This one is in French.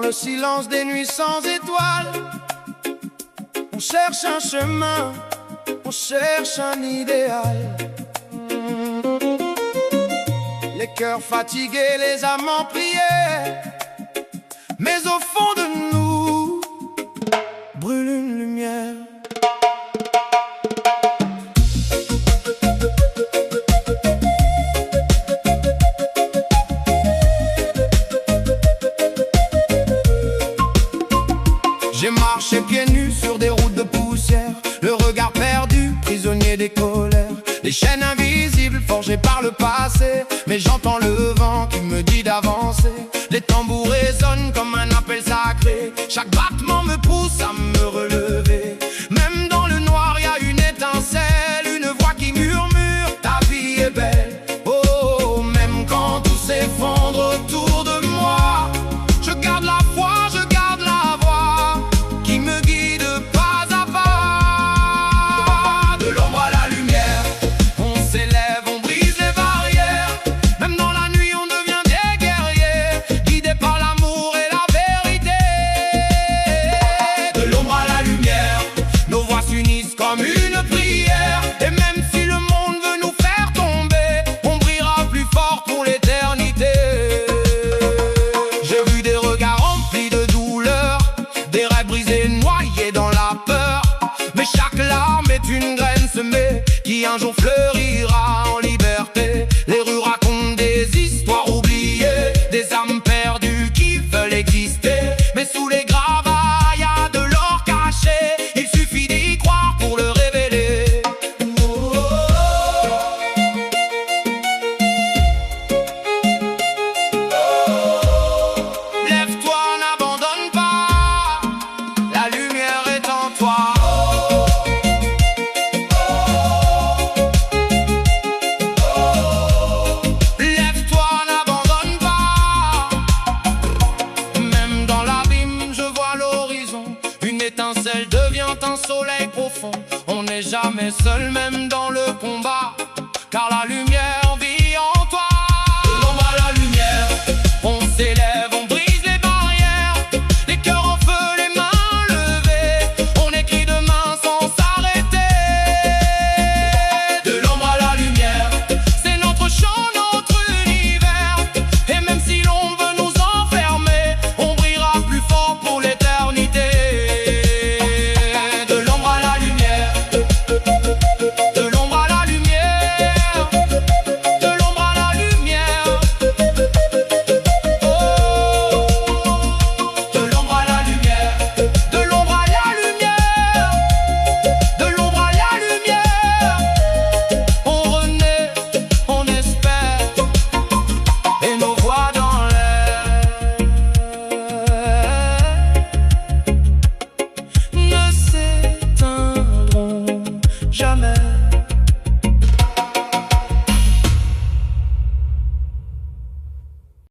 le silence des nuits sans étoiles, on cherche un chemin, on cherche un idéal. Les cœurs fatigués, les âmes en prière, mais au fond de nous brûle une lumière. J'ai marché pieds nus sur des routes de poussière, le regard perdu, prisonnier des colères. Des chaînes invisibles forgées par le passé, mais j'entends le vent qui me dit d'avancer. Les tambours résonnent comme un appel sacré, chaque battement me pousse à me relever. Même dans le noir y a une étincelle, une voix qui murmure: ta vie est belle. Oh, même quand tout s'effondre autour de moi, je garde la foi, je garde la voix qui me guide pas à pas. De l'ombre à la lumière, on s'élève, on brise les barrières. Même dans la nuit on devient des guerriers, guidés par l'amour et la vérité. De l'ombre à la lumière, nos voix s'unissent comme une prière. Et même si le monde veut nous faire tomber, on brillera plus fort pour l'éternité. J'ai vu des regards remplis de douleur, des rêves brisés, noyés dans la peur. Mais chaque larme est une graine semée qui un jour fleurira en liberté. Les rues racontent des histoires oubliées, des âmes perdues qui veulent exister. Mais sous les gravats y a de l'or caché, il suffit d'y croire pour le révéler. Lève-toi, n'abandonne pas, la lumière est en toi. Lève-toi, n'abandonne pas. Même dans l'abîme, je vois l'horizon. Une étincelle devient un soleil profond. On n'est jamais seul, même dans le combat.